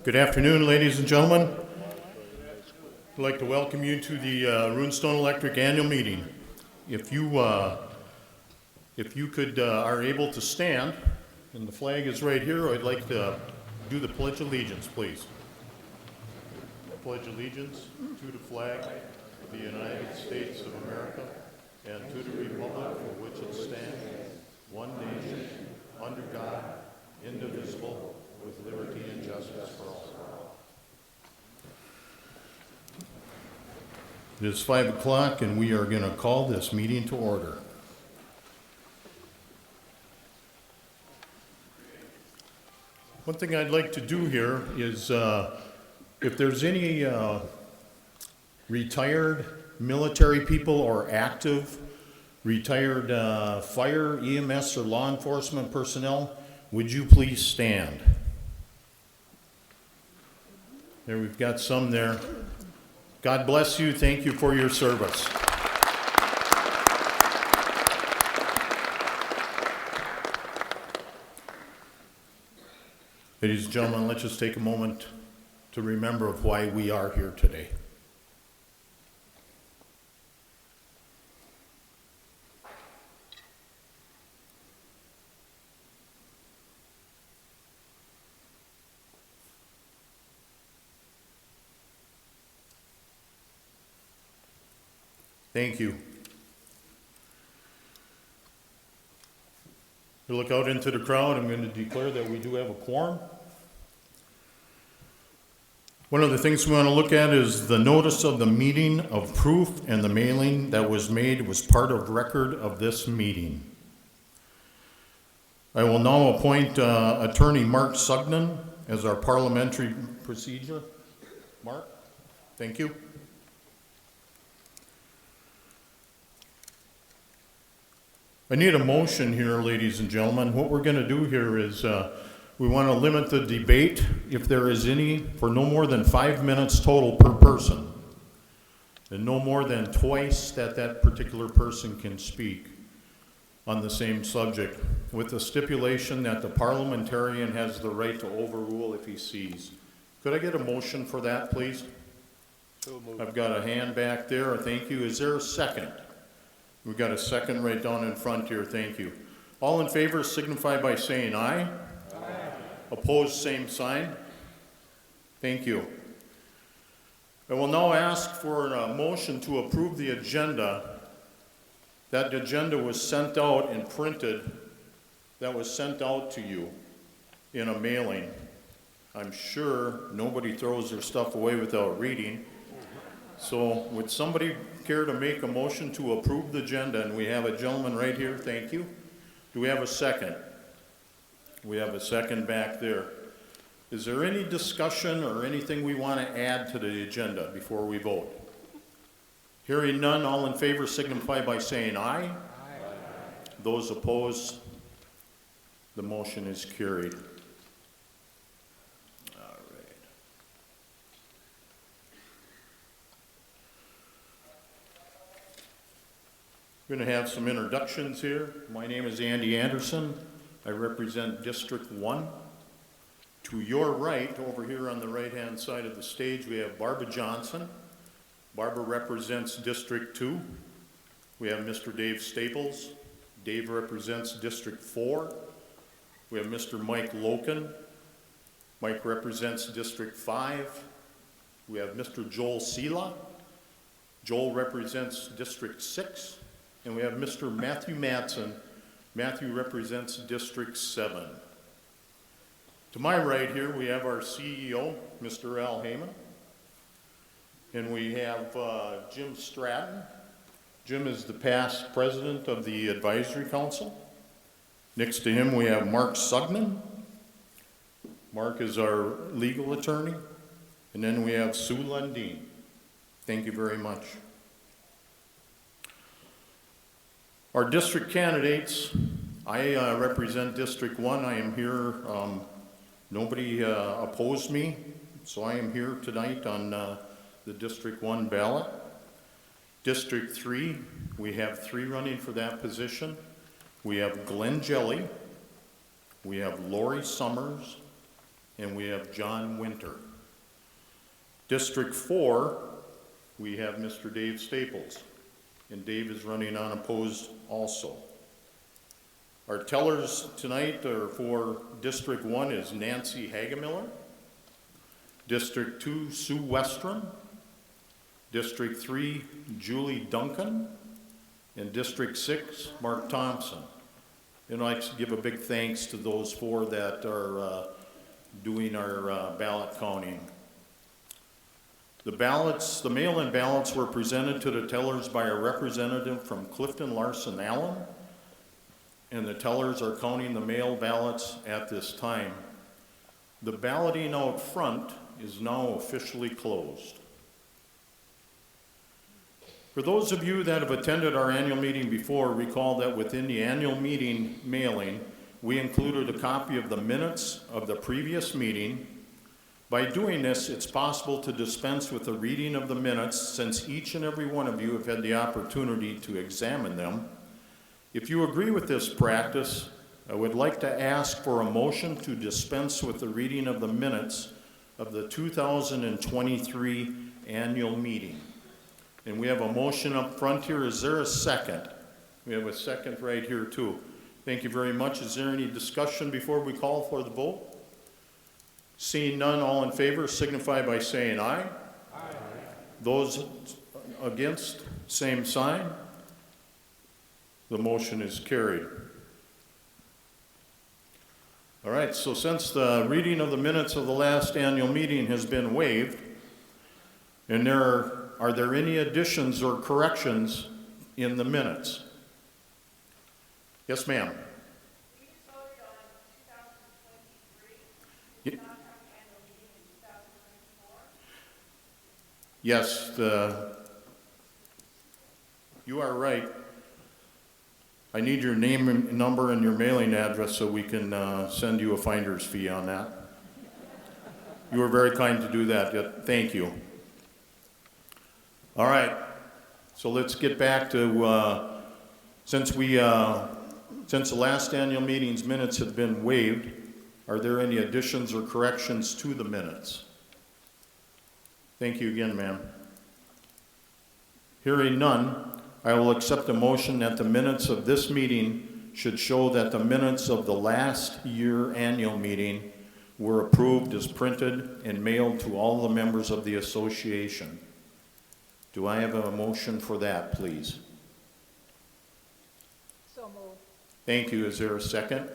Good afternoon, ladies and gentlemen. I'd like to welcome you to the Runestone Electric Annual Meeting. If you are able to stand, and the flag is right here, I'd like to do the Pledge of Allegiance, please. I pledge allegiance to the flag of the United States of America and to the republic for which it stands, one nation, under God, indivisible, with liberty and justice for all. It is 5 o'clock and we are going to call this meeting to order. One thing I'd like to do here is if there's any retired military people or active retired fire, EMS, or law enforcement personnel, would you please stand? There, we've got some there. God bless you. Thank you for your service. Ladies and gentlemen, let's just take a moment to remember of why we are here today. Thank you. To look out into the crowd, I'm going to declare that we do have a quorum. One of the things we want to look at is the notice of the meeting of proof, and the mailing that was made was part of record of this meeting. I will now appoint Attorney Mark Sugden as our parliamentary procedure. Mark, thank you. I need a motion here, ladies and gentlemen. What we're going to do here is we want to limit the debate, if there is any, for no more than 5 minutes total per person, and no more than twice that particular person can speak on the same subject, with the stipulation that the parliamentarian has the right to overrule if he sees. Could I get a motion for that, please? So moved. I've got a hand back there. Thank you. Is there a second? We've got a second right down in front here. Thank you. All in favor signify by saying aye. Aye. Opposed, same sign. Thank you. I will now ask for a motion to approve the agenda. That agenda was sent out and printed. That was sent out to you in a mailing. I'm sure nobody throws their stuff away without reading. So would somebody care to make a motion to approve the agenda? And we have a gentleman right here. Thank you. Do we have a second? We have a second back there. Is there any discussion or anything we want to add to the agenda before we vote? Hearing none, all in favor signify by saying aye. Aye. Those opposed, the motion is carried. We're going to have some introductions here. My name is Andy Anderson. I represent District 1. To your right, over here on the right-hand side of the stage, we have Barbara Johnson. Barbara represents District 2. We have Mr. Dave Staples. Dave represents District 4. We have Mr. Mike Loken. Mike represents District 5. We have Mr. Joel Sela. Joel represents District 6. And we have Mr. Matthew Matson. Matthew represents District 7. To my right here, we have our CEO, Mr. Al Heyman. And we have Jim Stratton. Jim is the past president of the Advisory Council. Next to him, we have Mark Sugden. Mark is our legal attorney. And then we have Sue Lundeen. Thank you very much. Our district candidates, I represent District 1. I am here, nobody opposed me, so I am here tonight on the District 1 ballot. District 3, we have 3 running for that position. We have Glenn Jelly, we have Lori Summers, and we have John Winter. District 4, we have Mr. Dave Staples, and Dave is running unopposed also. Our tellers tonight are for District 1 is Nancy Hagemiller, District 2, Sue Westrom, District 3, Julie Duncan, and District 6, Mark Thompson. And I'd like to give a big thanks to those 4 that are doing our ballot counting. The ballots, the mail-in ballots were presented to the tellers by a representative from Clifton Larson Allen, and the tellers are counting the mail ballots at this time. The balloting out front is now officially closed. For those of you that have attended our annual meeting before, recall that within the annual meeting mailing, we included a copy of the minutes of the previous meeting. By doing this, it's possible to dispense with the reading of the minutes since each and every one of you have had the opportunity to examine them. If you agree with this practice, I would like to ask for a motion to dispense with the reading of the minutes of the 2023 annual meeting. And we have a motion up front here. Is there a second? We have a second right here too. Thank you very much. Is there any discussion before we call for the vote? Seeing none, all in favor signify by saying aye. Aye. Those against, same sign. The motion is carried. All right, so since the reading of the minutes of the last annual meeting has been waived, and are there any additions or corrections in the minutes? Yes, ma'am. We just voted on 2023. Did not have an annual meeting in 2024. Yes, you are right. I need your name and number and your mailing address so we can send you a finder's fee on that. You were very kind to do that. Thank you. All right, so let's get back to, since the last annual meeting's minutes have been waived, are there any additions or corrections to the minutes? Thank you again, ma'am. Hearing none, I will accept a motion that the minutes of this meeting should show that the minutes of the last year annual meeting were approved as printed and mailed to all the members of the association. Do I have a motion for that, please? So moved. Thank you. Is there a second?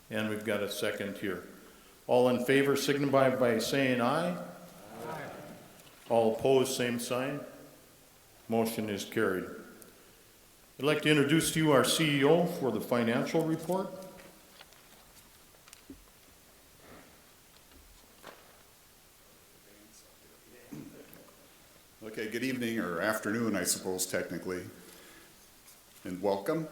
And we've got a second here. All in favor signify by saying aye. Aye. All opposed, same sign. Motion is carried. I'd like to introduce to you our CEO for the financial report. Okay, good evening or afternoon, I suppose, technically, and welcome.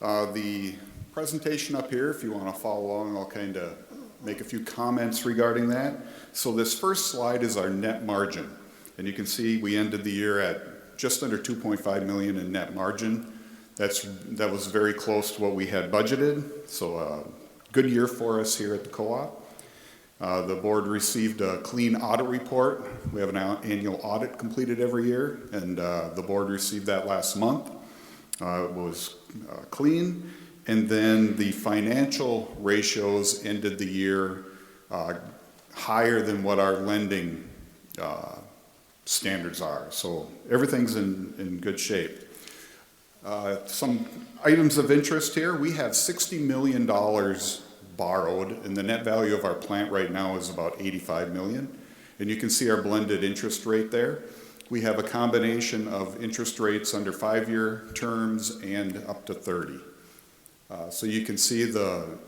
The presentation up here, if you want to follow along, I'll kind of make a few comments regarding that. So this first slide is our net margin, and you can see we ended the year at just under 2.5 million in net margin. That was very close to what we had budgeted, so good year for us here at the co-op. The board received a clean audit report. We have an annual audit completed every year, and the board received that last month. It was clean, and then the financial ratios ended the year higher than what our lending standards are. So everything's in good shape. Some items of interest here. We have $60 million borrowed, and the net value of our plant right now is about 85 million. And you can see our blended interest rate there. We have a combination of interest rates under 5-year terms and up to 30. So you can see the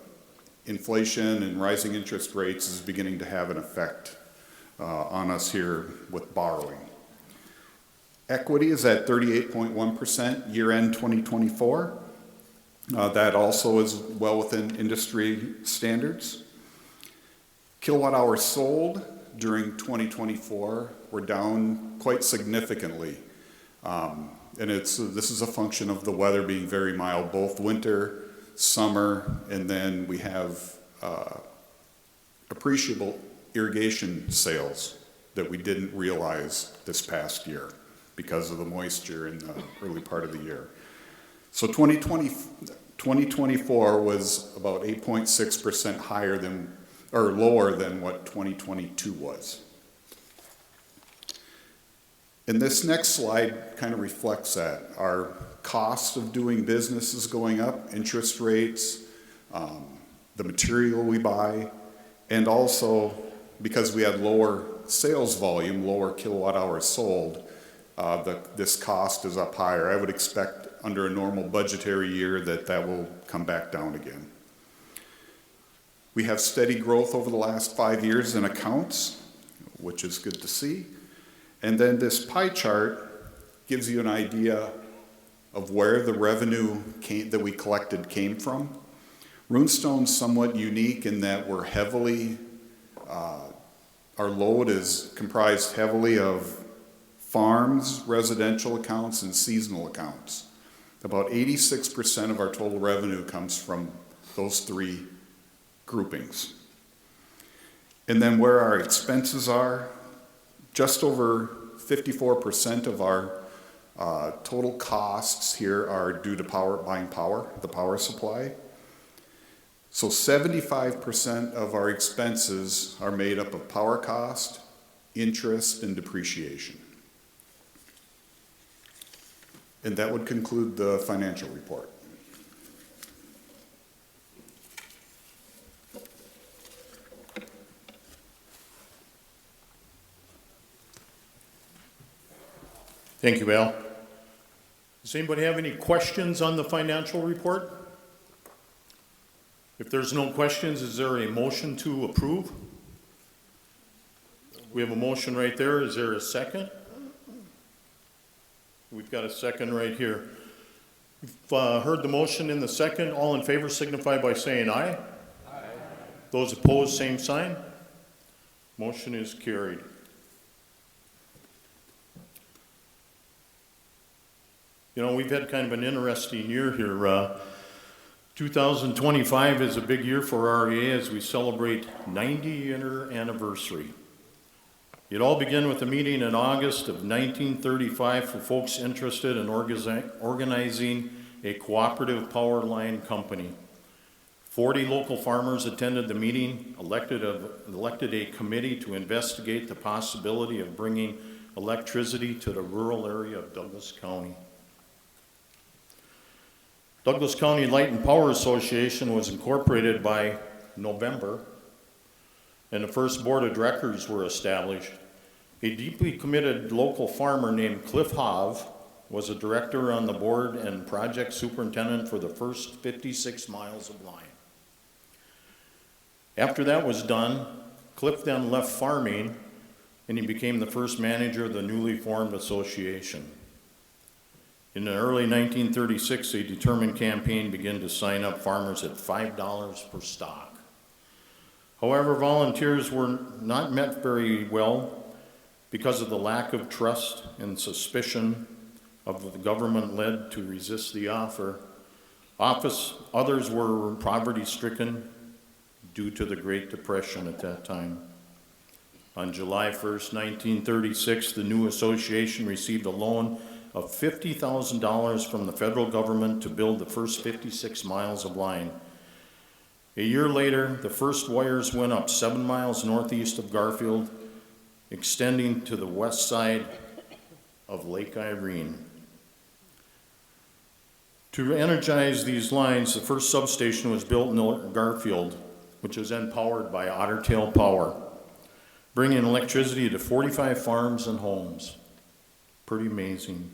inflation and rising interest rates is beginning to have an effect on us here with borrowing. Equity is at 38.1% year-end 2024. That also is well within industry standards. Kilowatt hours sold during 2024 were down quite significantly. And this is a function of the weather being very mild, both winter, summer, and then we have appreciable irrigation sales that we didn't realize this past year because of the moisture in the early part of the year. So 2024 was about 8.6% higher than, or lower than what 2022 was. And this next slide kind of reflects that. Our cost of doing business is going up, interest rates, the material we buy, and also because we had lower sales volume, lower kilowatt hours sold, this cost is up higher. I would expect under a normal budgetary year that will come back down again. We have steady growth over the last 5 years in accounts, which is good to see. And then this pie chart gives you an idea of where the revenue that we collected came from. Runestone's somewhat unique in that we're heavily, our load is comprised heavily of farms, residential accounts, and seasonal accounts. About 86% of our total revenue comes from those three groupings. And then where our expenses are, just over 54% of our total costs here are due to buying power, the power supply. So 75% of our expenses are made up of power cost, interest, and depreciation. And that would conclude the financial report. Thank you, Al. Does anybody have any questions on the financial report? If there's no questions, is there a motion to approve? We have a motion right there. Is there a second? We've got a second right here. You've heard the motion in the second. All in favor signify by saying aye. Aye. Those opposed, same sign. Motion is carried. You know, we've had kind of an interesting year here. 2025 is a big year for REA as we celebrate 90-year anniversary. It all began with a meeting in August of 1935 for folks interested in organizing a cooperative power line company. 40 local farmers attended the meeting, elected a committee to investigate the possibility of bringing electricity to the rural area of Douglas County. Douglas County Light and Power Association was incorporated by November, and the first board of directors were established. A deeply committed local farmer named Cliff Hove was a director on the board and project superintendent for the first 56 miles of line. After that was done, Cliff then left farming and he became the first manager of the newly formed association. In the early 1936, a determined campaign began to sign up farmers at $5 per stock. However, volunteers were not met very well because of the lack of trust and suspicion of the government led to resist the offer. Others were poverty-stricken due to the Great Depression at that time. On July 1st, 1936, the new association received a loan of $50,000 from the federal government to build the first 56 miles of line. A year later, the first wires went up 7 miles northeast of Garfield, extending to the west side of Lake Irene. To energize these lines, the first substation was built in Garfield, which was then powered by Otter Tail Power, bringing electricity to 45 farms and homes. Pretty amazing.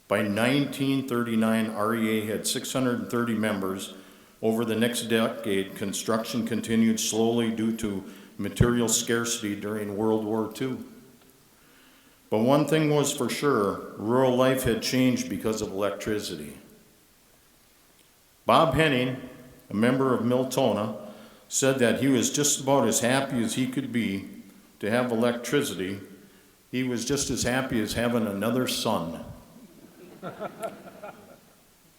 By 1939, REA had 630 members. Over the next decade, construction continued slowly due to material scarcity during World War II. But one thing was for sure, rural life had changed because of electricity. Bob Henning, a member of Miltona, said that he was just about as happy as he could be to have electricity. He was just as happy as having another son.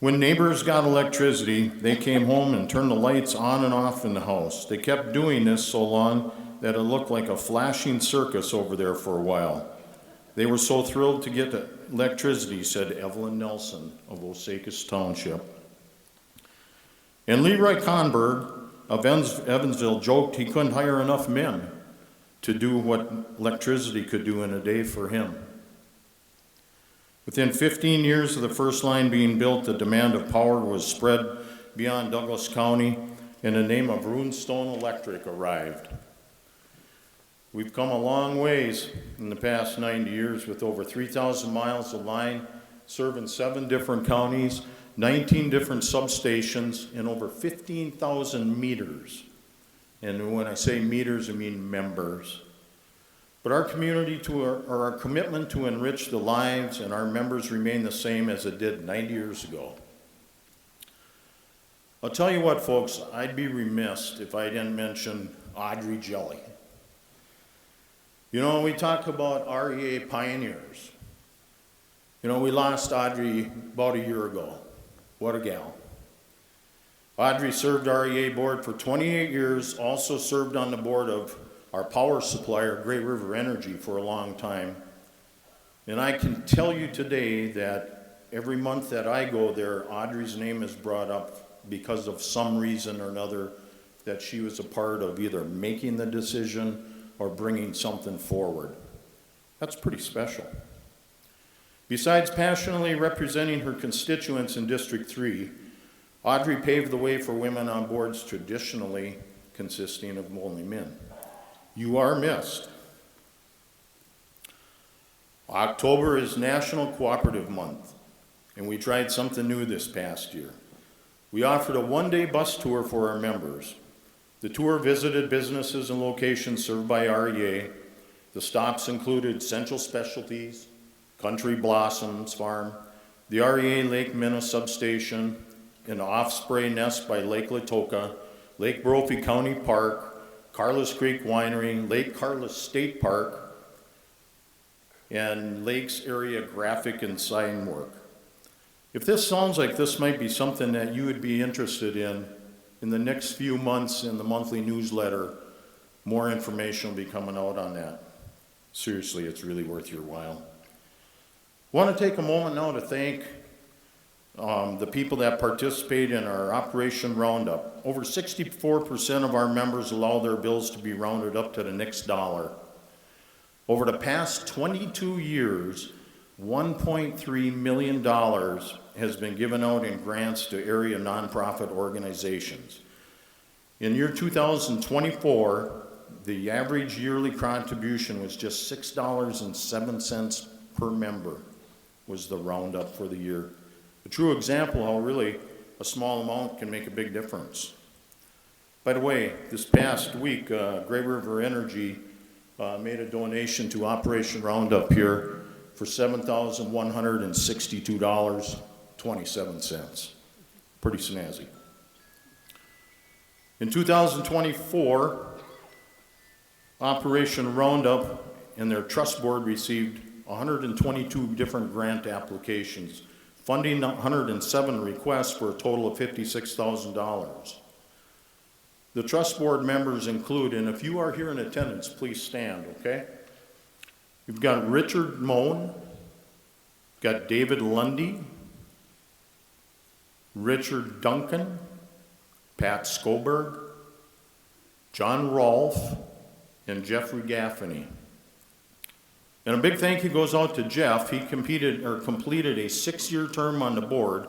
When neighbors got electricity, they came home and turned the lights on and off in the house. They kept doing this so long that it looked like a flashing circus over there for a while. They were so thrilled to get electricity, said Evelyn Nelson of Osakis Township. And Leroy Conberg of Evansville joked he couldn't hire enough men to do what electricity could do in a day for him. Within 15 years of the first line being built, the demand of power was spread beyond Douglas County, and the name of Runestone Electric arrived. We've come a long ways in the past 90 years with over 3,000 miles of line, serving 7 different counties, 19 different substations, and over 15,000 meters. And when I say meters, I mean members. But our commitment to enrich the lives and our members remain the same as it did 90 years ago. I'll tell you what, folks, I'd be remiss if I didn't mention Audrey Jelly. You know, we talk about REA pioneers. You know, we lost Audrey about a year ago. What a gal. Audrey served REA board for 28 years, also served on the board of our power supplier, Great River Energy, for a long time. And I can tell you today that every month that I go there, Audrey's name is brought up because of some reason or another that she was a part of either making the decision or bringing something forward. That's pretty special. Besides passionately representing her constituents in District 3, Audrey paved the way for women on boards traditionally consisting of only men. You are missed. October is National Cooperative Month, and we tried something new this past year. We offered a one-day bus tour for our members. The tour visited businesses and locations served by REA. The stops included Central Specialties, Country Blossoms Farm, the REA Lake Minna substation, an Offspray Nest by Lake Latoka, Lake Brophy County Park, Carlos Creek Winery, Lake Carlos State Park, and Lakes Area Graphic and Sign Work. If this sounds like this might be something that you would be interested in the next few months in the monthly newsletter, more information will be coming out on that. Seriously, it's really worth your while. I want to take a moment now to thank the people that participate in our Operation Roundup. Over 64% of our members allow their bills to be rounded up to the next dollar. Over the past 22 years, $1.3 million has been given out in grants to area nonprofit organizations. In year 2024, the average yearly contribution was just $6.07 per member was the roundup for the year. A true example how really a small amount can make a big difference. By the way, this past week, Great River Energy made a donation to Operation Roundup here for $7,162.27. Pretty snazzy. In 2024, Operation Roundup and their trust board received 122 different grant applications, funding 107 requests for a total of $56,000. The trust board members include, and if you are here in attendance, please stand, okay? You've got Richard Moan, got David Lundy, Richard Duncan, Pat Skoberg, John Rolfe, and Jeffrey Gaffney. And a big thank you goes out to Jeff. He completed a 6-year term on the board.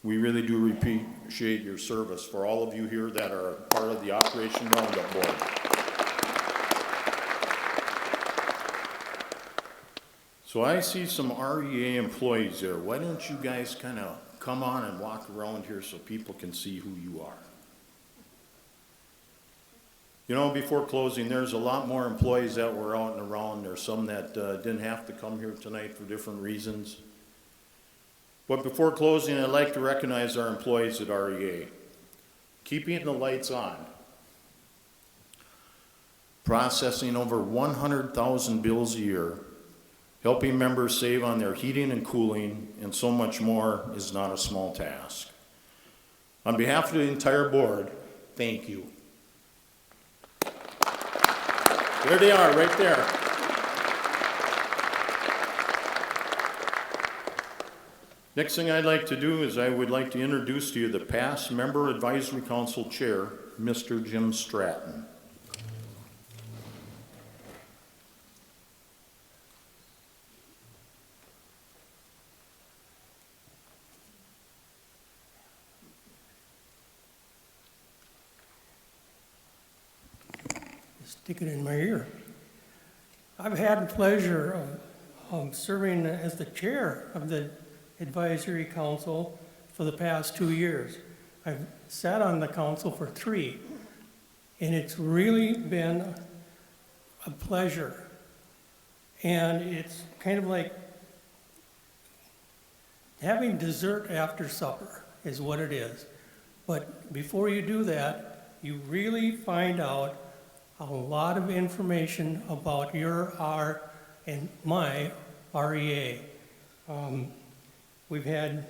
We really do appreciate your service for all of you here that are part of the Operation Roundup board. So I see some REA employees there. Why don't you guys kind of come on and walk around here so people can see who you are? You know, before closing, there's a lot more employees that were out and around. There's some that didn't have to come here tonight for different reasons. But before closing, I'd like to recognize our employees at REA. Keeping the lights on. Processing over 100,000 bills a year. Helping members save on their heating and cooling and so much more is not a small task. On behalf of the entire board, thank you. There they are, right there. Next thing I'd like to do is I would like to introduce to you the past Member Advisory Council Chair, Mr. Jim Stratton. Stick it in my ear. I've had the pleasure of serving as the chair of the advisory council for the past 2 years. I've sat on the council for 3, and it's really been a pleasure. And it's kind of like having dessert after supper is what it is. But before you do that, you really find out a lot of information about our and my REA. We've had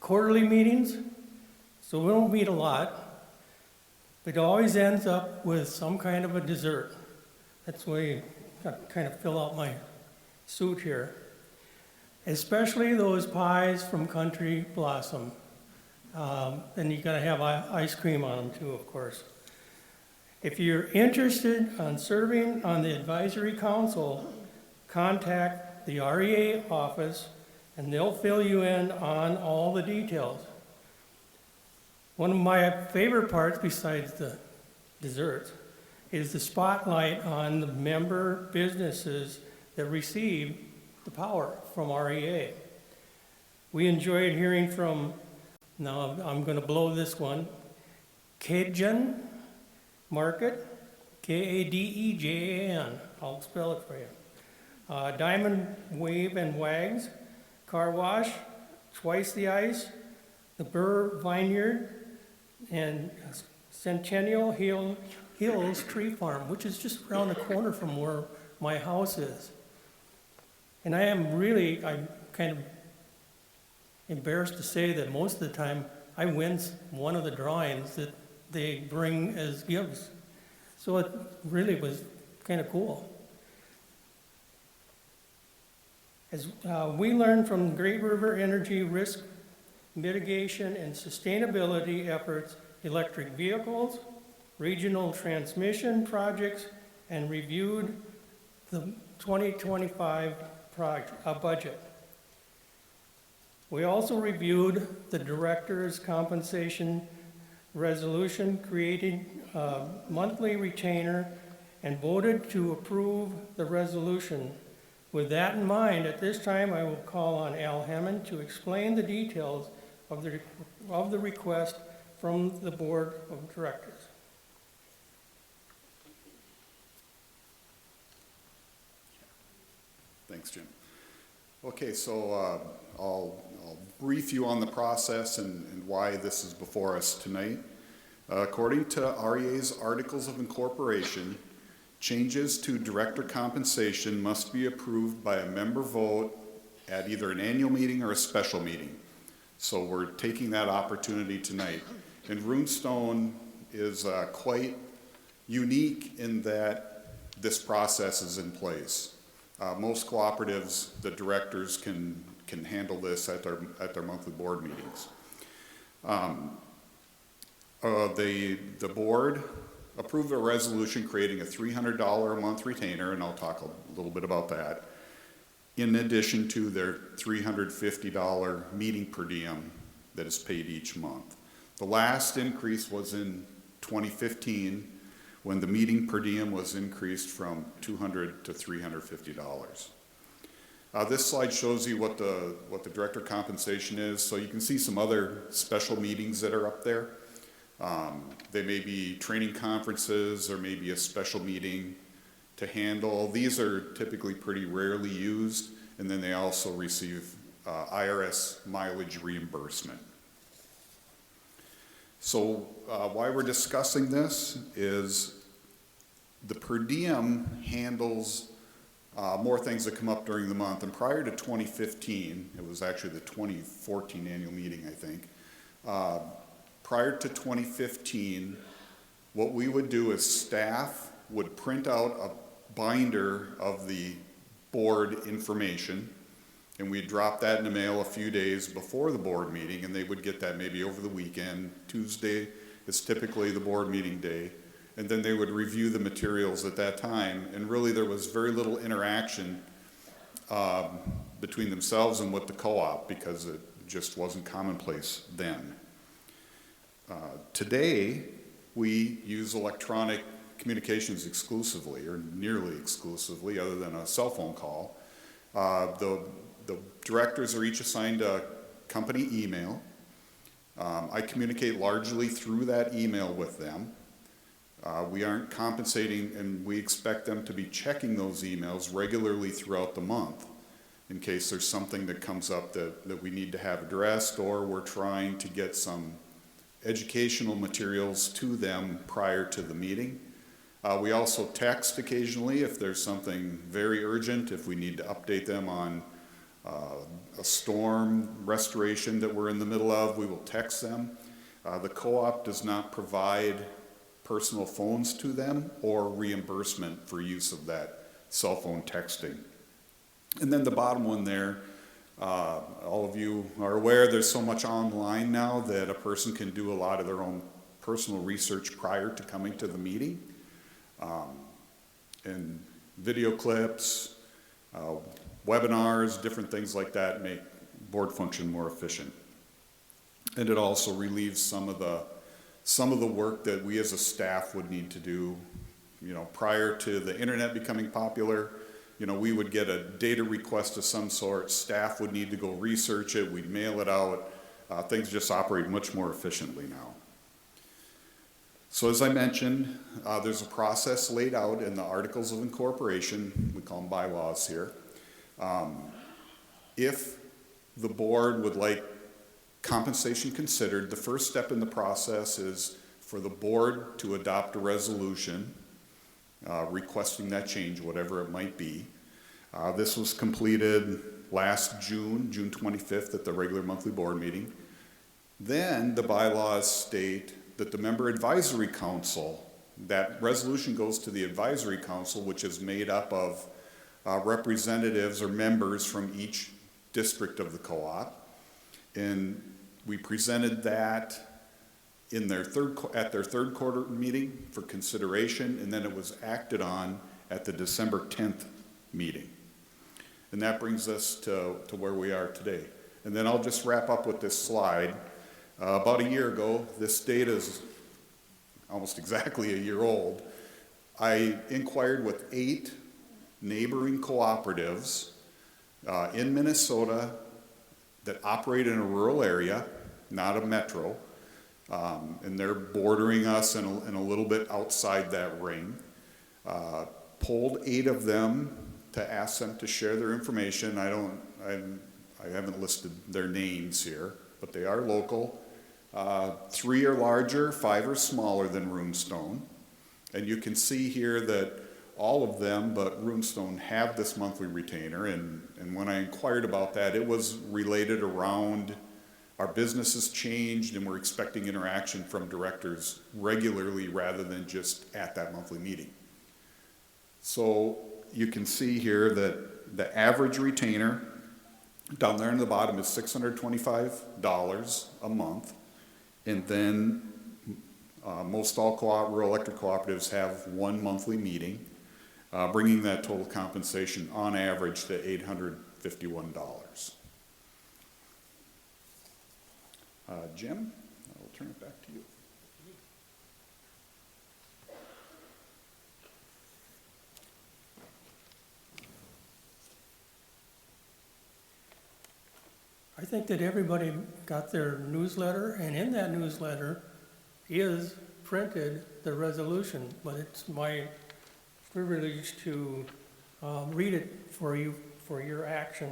quarterly meetings, so we don't meet a lot, but it always ends up with some kind of a dessert. That's why you kind of fill out my suit here. Especially those pies from Country Blossom. Then you gotta have ice cream on them too, of course. If you're interested in serving on the advisory council, contact the REA office and they'll fill you in on all the details. One of my favorite parts, besides the desserts, is the spotlight on the member businesses that receive the power from REA. We enjoyed hearing from, now I'm going to blow this one, Cajun Market, Kadejan, I'll spell it for you. Diamond Wave and Wags, Car Wash, Twice the Ice, the Burr Vineyard, and Centennial Hills Tree Farm, which is just around the corner from where my house is. And I'm kind of embarrassed to say that most of the time I win one of the drawings that they bring as gifts. So it really was kind of cool. As we learned from Great River Energy risk mitigation and sustainability efforts, electric vehicles, regional transmission projects, and reviewed the 2025 budget. We also reviewed the director's compensation resolution, created a monthly retainer, and voted to approve the resolution. With that in mind, at this time, I will call on Al Hammond to explain the details of the request from the board of directors. Thanks, Jim. Okay, so I'll brief you on the process and why this is before us tonight. According to REA's Articles of Incorporation, changes to director compensation must be approved by a member vote at either an annual meeting or a special meeting. So we're taking that opportunity tonight. And Runestone is quite unique in that this process is in place. Most cooperatives, the directors can handle this at their monthly board meetings. The board approved a resolution creating a $300 a month retainer, and I'll talk a little bit about that, in addition to their $350 meeting per diem that is paid each month. The last increase was in 2015, when the meeting per diem was increased from $200 to $350. This slide shows you what the director compensation is. So you can see some other special meetings that are up there. They may be training conferences or maybe a special meeting to handle. These are typically pretty rarely used, and then they also receive IRS mileage reimbursement. So why we're discussing this is the per diem handles more things that come up during the month. And prior to 2015, it was actually the 2014 annual meeting, I think. Prior to 2015, what we would do is staff would print out a binder of the board information, and we'd drop that in the mail a few days before the board meeting, and they would get that maybe over the weekend. Tuesday is typically the board meeting day, and then they would review the materials at that time, and really there was very little interaction between themselves and with the co-op because it just wasn't commonplace then. Today, we use electronic communications exclusively, or nearly exclusively, other than a cell phone call. The directors are each assigned a company email. I communicate largely through that email with them. We aren't compensating, and we expect them to be checking those emails regularly throughout the month in case there's something that comes up that we need to have addressed, or we're trying to get some educational materials to them prior to the meeting. We also text occasionally if there's something very urgent, if we need to update them on a storm restoration that we're in the middle of, we will text them. The co-op does not provide personal phones to them or reimbursement for use of that cell phone texting. And then the bottom one there, all of you are aware there's so much online now that a person can do a lot of their own personal research prior to coming to the meeting. And video clips, webinars, different things like that make board function more efficient. And it also relieves some of the work that we as a staff would need to do. You know, prior to the internet becoming popular, you know, we would get a data request of some sort, staff would need to go research it, we'd mail it out. Things just operate much more efficiently now. So as I mentioned, there's a process laid out in the Articles of Incorporation, we call them bylaws here. If the board would like compensation considered, the first step in the process is for the board to adopt a resolution requesting that change, whatever it might be. This was completed last June 25th at the regular monthly board meeting. Then the bylaws state that the member advisory council, that resolution goes to the advisory council, which is made up of representatives or members from each district of the co-op. And we presented that in at their third quarter meeting for consideration, and then it was acted on at the December 10th meeting. And that brings us to where we are today. And then I'll just wrap up with this slide. About a year ago, this data is almost exactly a year old. I inquired with 8 neighboring cooperatives in Minnesota that operate in a rural area, not a metro, and they're bordering us and a little bit outside that ring. Polled 8 of them to ask them to share their information. I haven't listed their names here, but they are local. 3 are larger, 5 are smaller than Runestone. And you can see here that all of them but Runestone have this monthly retainer, and when I inquired about that, it was related around our business has changed and we're expecting interaction from directors regularly rather than just at that monthly meeting. So you can see here that the average retainer down there in the bottom is $625 a month, and then most all rural electric cooperatives have 1 monthly meeting, bringing that total compensation on average to $851. Jim, I'll turn it back to you. I think that everybody got their newsletter, and in that newsletter is printed the resolution, but it's my privilege to read it for you for your action.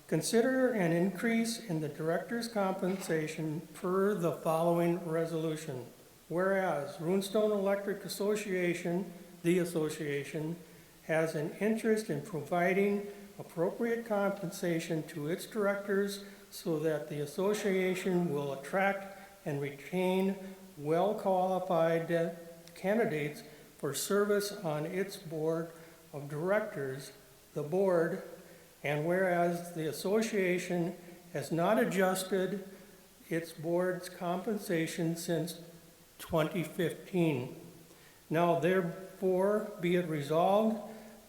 Consider an increase in the director's compensation per the following resolution. whereas Runestone Electric Association, the association, has an interest in providing appropriate compensation to its directors so that the association will attract and retain well-qualified candidates for service on its board of directors, the board, and whereas the association has not adjusted its board's compensation since 2015. Now therefore be it resolved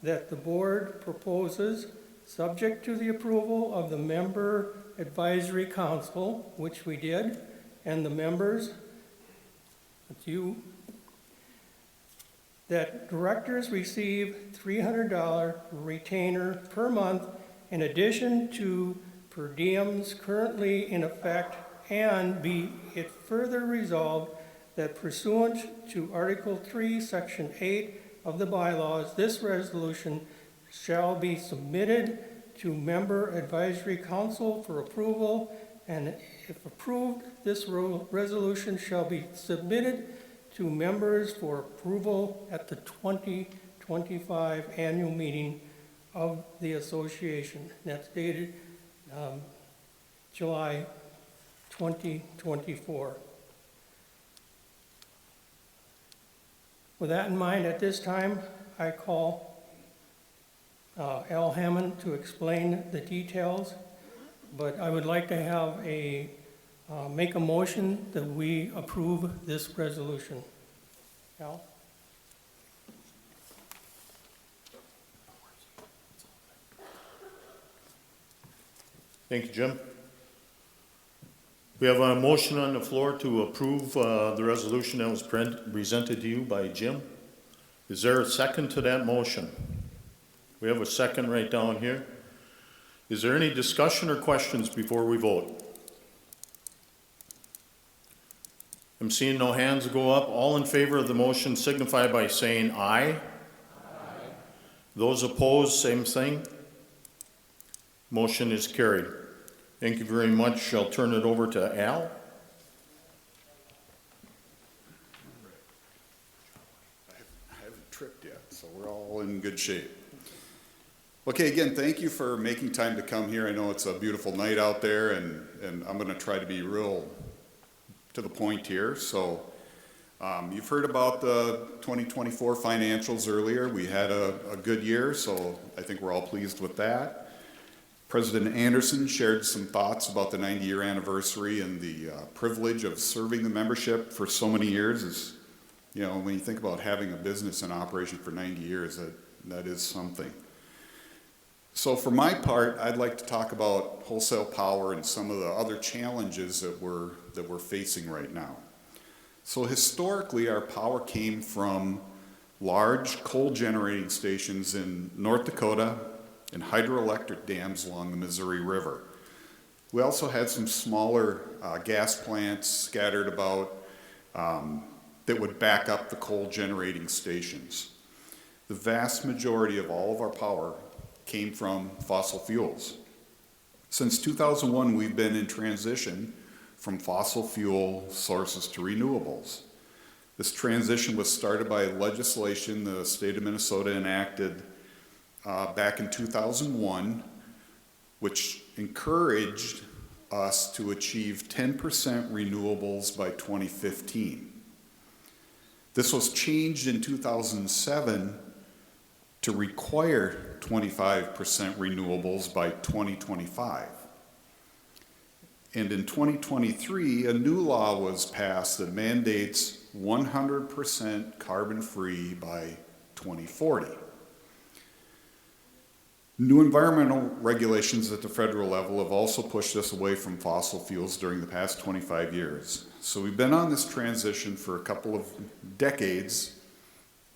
that the board proposes, subject to the approval of the member advisory council, which we did, and the members, that's you, that directors receive $300 retainer per month in addition to per diems currently in effect, and be it further resolved that pursuant to Article 3, Section 8 of the bylaws, this resolution shall be submitted to member advisory council for approval, and if approved, this resolution shall be submitted to members for approval at the 2025 annual meeting of the association. That's dated July 2024. With that in mind, at this time, I call Al Hammond to explain the details, but I would like to have make a motion that we approve this resolution. Al? Thank you, Jim. We have a motion on the floor to approve the resolution that was presented to you by Jim. Is there a second to that motion? We have a second right down here. Is there any discussion or questions before we vote? I'm seeing no hands go up. All in favor of the motion signify by saying aye. Aye. Those opposed, same thing. Motion is carried. Thank you very much. I'll turn it over to Al. I haven't tripped yet, so we're all in good shape. Okay, again, thank you for making time to come here. I know it's a beautiful night out there, and I'm going to try to be real to the point here. So you've heard about the 2024 financials earlier. We had a good year, so I think we're all pleased with that. President Anderson shared some thoughts about the 90-year anniversary and the privilege of serving the membership for so many years. Is, you know, when you think about having a business in operation for 90 years, that is something. So for my part, I'd like to talk about wholesale power and some of the other challenges that we're facing right now. So historically, our power came from large coal generating stations in North Dakota and hydroelectric dams along the Missouri River. We also had some smaller gas plants scattered about that would back up the coal generating stations. The vast majority of all of our power came from fossil fuels. Since 2001, we've been in transition from fossil fuel sources to renewables. This transition was started by legislation the state of Minnesota enacted back in 2001, which encouraged us to achieve 10% renewables by 2015. This was changed in 2007 to require 25% renewables by 2025. And in 2023, a new law was passed that mandates 100% carbon-free by 2040. New environmental regulations at the federal level have also pushed us away from fossil fuels during the past 25 years. So we've been on this transition for a couple of decades,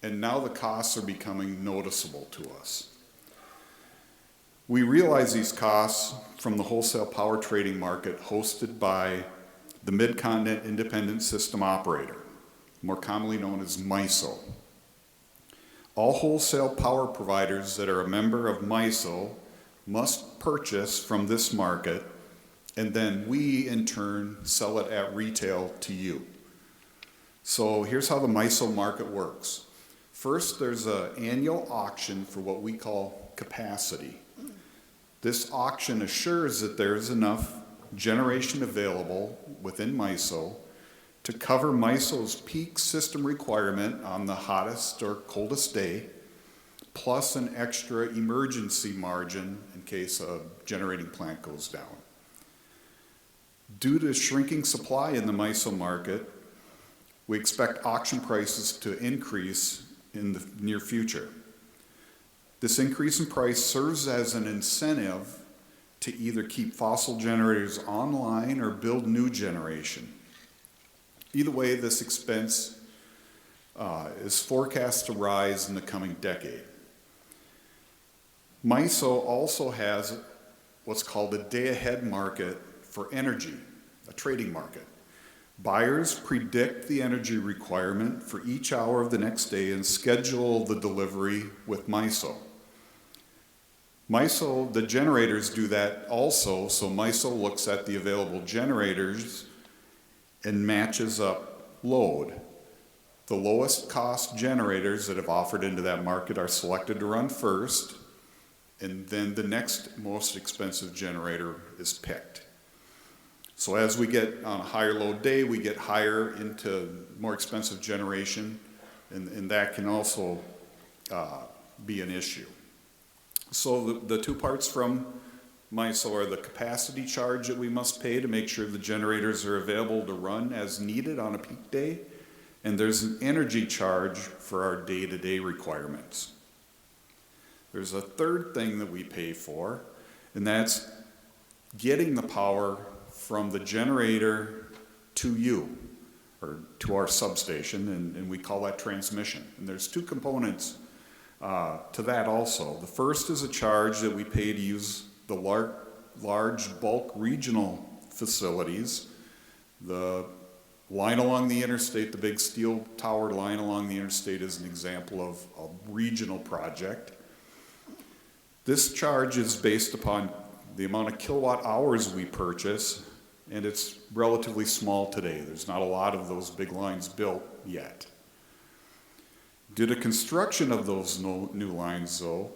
and now the costs are becoming noticeable to us. We realize these costs from the wholesale power trading market hosted by the Mid-Continent Independent System Operator, more commonly known as MISO. All wholesale power providers that are a member of MISO must purchase from this market, and then we, in turn, sell it at retail to you. So here's how the MISO market works. First, there's an annual auction for what we call capacity. This auction assures that there is enough generation available within MISO to cover MISO's peak system requirement on the hottest or coldest day, plus an extra emergency margin in case a generating plant goes down. Due to shrinking supply in the MISO market, we expect auction prices to increase in the near future. This increase in price serves as an incentive to either keep fossil generators online or build new generation. Either way, this expense is forecast to rise in the coming decade. MISO also has what's called a day-ahead market for energy, a trading market. Buyers predict the energy requirement for each hour of the next day and schedule the delivery with MISO. MISO, the generators do that also, so MISO looks at the available generators and matches up load. The lowest cost generators that have offered into that market are selected to run first, and then the next most expensive generator is picked. So as we get on a higher load day, we get higher into more expensive generation, and that can also be an issue. So the two parts from MISO are the capacity charge that we must pay to make sure the generators are available to run as needed on a peak day, and there's an energy charge for our day-to-day requirements. There's a third thing that we pay for, and that's getting the power from the generator to you, or to our substation, and we call that transmission. And there's two components to that also. The first is a charge that we pay to use the large bulk regional facilities. The line along the interstate, the big steel tower line along the interstate, is an example of a regional project. This charge is based upon the amount of kilowatt hours we purchase, and it's relatively small today. There's not a lot of those big lines built yet. Due to construction of those new lines, though,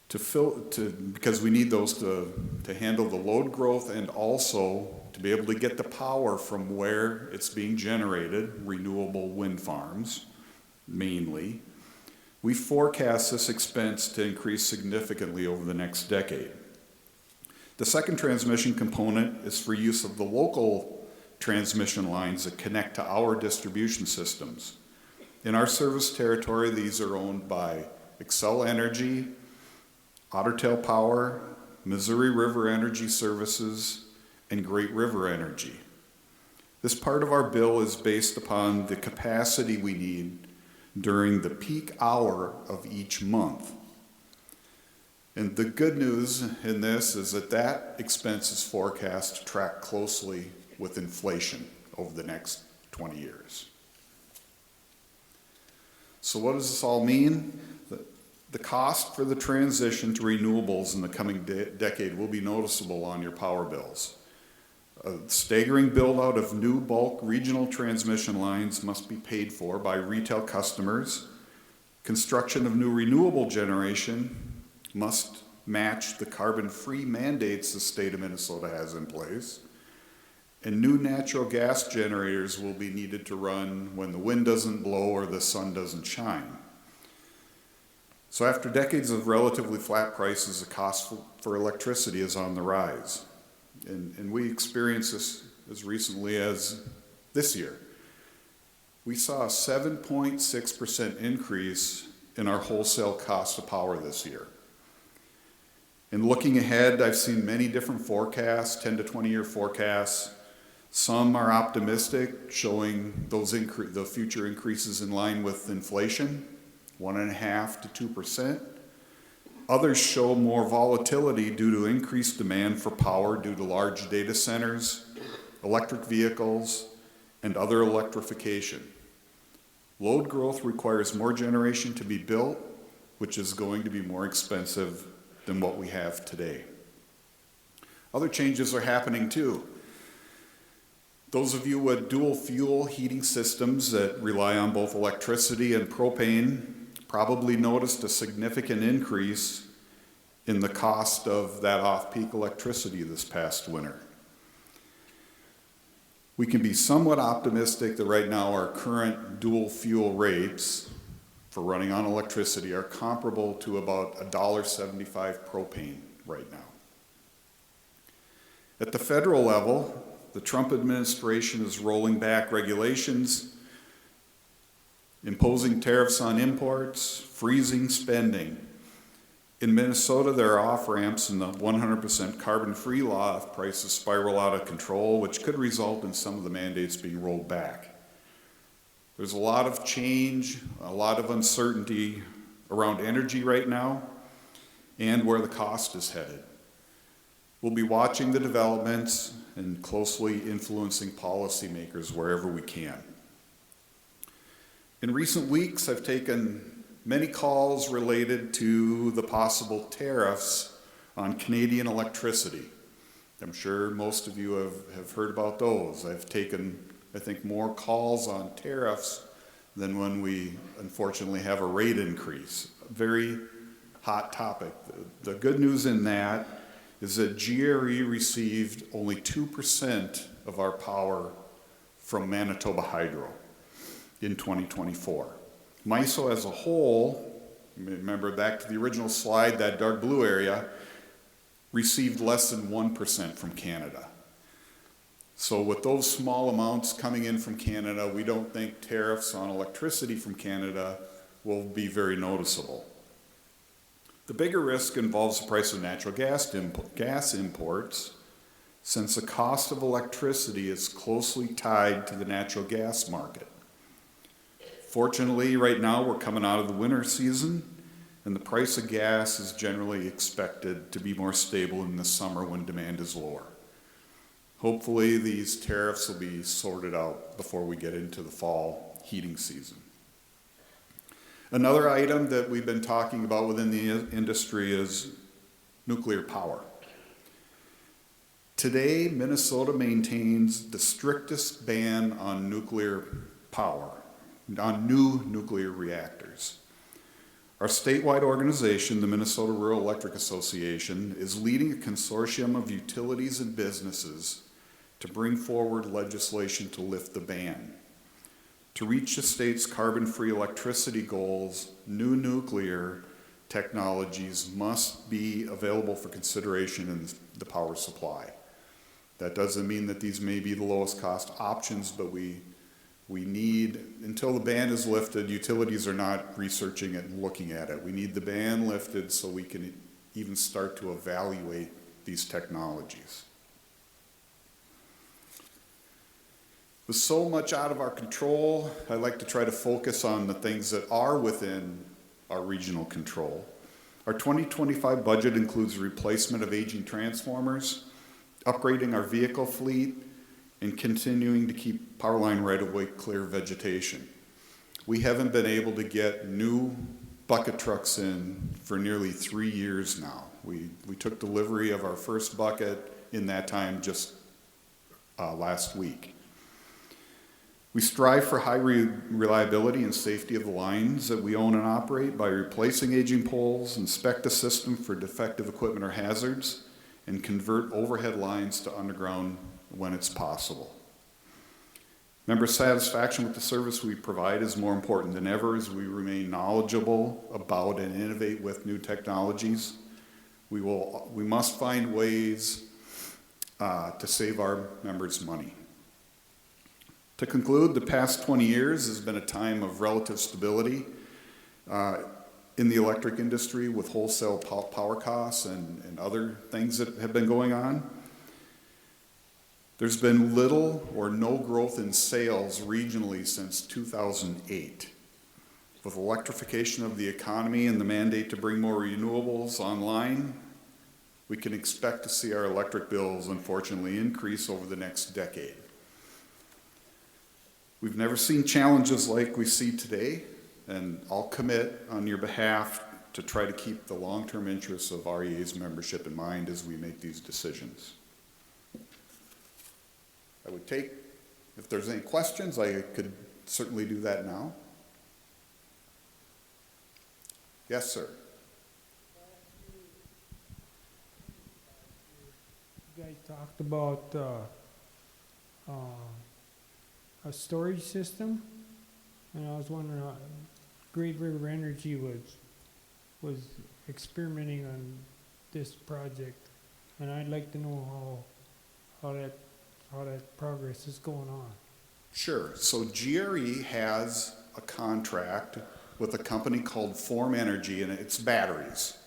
because we need those to handle the load growth and also to be able to get the power from where it's being generated, renewable wind farms mainly, we forecast this expense to increase significantly over the next decade. The second transmission component is for use of the local transmission lines that connect to our distribution systems. In our service territory, these are owned by Xcel Energy, Ottertail Power, Missouri River Energy Services, and Great River Energy. This part of our bill is based upon the capacity we need during the peak hour of each month. And the good news in this is that expense is forecast to track closely with inflation over the next 20 years. So what does this all mean? The cost for the transition to renewables in the coming decade will be noticeable on your power bills. A staggering build-out of new bulk regional transmission lines must be paid for by retail customers. Construction of new renewable generation must match the carbon-free mandates the state of Minnesota has in place. And new natural gas generators will be needed to run when the wind doesn't blow or the sun doesn't shine. So after decades of relatively flat prices, the cost for electricity is on the rise. And we experienced this as recently as this year. We saw a 7.6% increase in our wholesale cost of power this year. And looking ahead, I've seen many different forecasts, 10 to 20-year forecasts. Some are optimistic, showing the future increases in line with inflation, 1.5% to 2%. Others show more volatility due to increased demand for power due to large data centers, electric vehicles, and other electrification. Load growth requires more generation to be built, which is going to be more expensive than what we have today. Other changes are happening too. Those of you with dual fuel heating systems that rely on both electricity and propane probably noticed a significant increase in the cost of that off-peak electricity this past winter. We can be somewhat optimistic that right now our current dual fuel rates for running on electricity are comparable to about $1.75 propane right now. At the federal level, the Trump administration is rolling back regulations, imposing tariffs on imports, freezing spending. In Minnesota, there are off-ramps in the 100% carbon-free law if prices spiral out of control, which could result in some of the mandates being rolled back. There's a lot of change, a lot of uncertainty around energy right now and where the cost is headed. We'll be watching the developments and closely influencing policymakers wherever we can. In recent weeks, I've taken many calls related to the possible tariffs on Canadian electricity. I'm sure most of you have heard about those. I've taken, I think, more calls on tariffs than when we unfortunately have a rate increase. A very hot topic. The good news in that is that GRE received only 2% of our power from Manitoba Hydro in 2024. MISO as a whole, remember back to the original slide, that dark blue area, received less than 1% from Canada. So with those small amounts coming in from Canada, we don't think tariffs on electricity from Canada will be very noticeable. The bigger risk involves the price of natural gas imports, since the cost of electricity is closely tied to the natural gas market. Fortunately, right now we're coming out of the winter season, and the price of gas is generally expected to be more stable in the summer when demand is lower. Hopefully these tariffs will be sorted out before we get into the fall heating season. Another item that we've been talking about within the industry is nuclear power. Today, Minnesota maintains the strictest ban on nuclear power, on new nuclear reactors. Our statewide organization, the Minnesota Rural Electric Association, is leading a consortium of utilities and businesses to bring forward legislation to lift the ban. To reach the state's carbon-free electricity goals, new nuclear technologies must be available for consideration in the power supply. That doesn't mean that these may be the lowest cost options, but we need, until the ban is lifted, utilities are not researching it and looking at it. We need the ban lifted so we can even start to evaluate these technologies. With so much out of our control, I like to try to focus on the things that are within our regional control. Our 2025 budget includes the replacement of aging transformers, upgrading our vehicle fleet, and continuing to keep power line right-of-way clear vegetation. We haven't been able to get new bucket trucks in for nearly 3 years now. We took delivery of our first bucket in that time just last week. We strive for high reliability and safety of the lines that we own and operate by replacing aging poles, inspect the system for defective equipment or hazards, and convert overhead lines to underground when it's possible. Member satisfaction with the service we provide is more important than ever as we remain knowledgeable about and innovate with new technologies. We must find ways to save our members money. To conclude, the past 20 years has been a time of relative stability in the electric industry with wholesale power costs and other things that have been going on. There's been little or no growth in sales regionally since 2008. With electrification of the economy and the mandate to bring more renewables online, we can expect to see our electric bills unfortunately increase over the next decade. We've never seen challenges like we see today, and I'll commit on your behalf to try to keep the long-term interests of REA's membership in mind as we make these decisions. I would take If there's any questions, I could certainly do that now. Yes, sir. You guys talked about a storage system, and I was wondering, Great River Energy was experimenting on this project, and I'd like to know how that progress is going on. Sure. So GRE has a contract with a company called Form Energy, and it's batteries.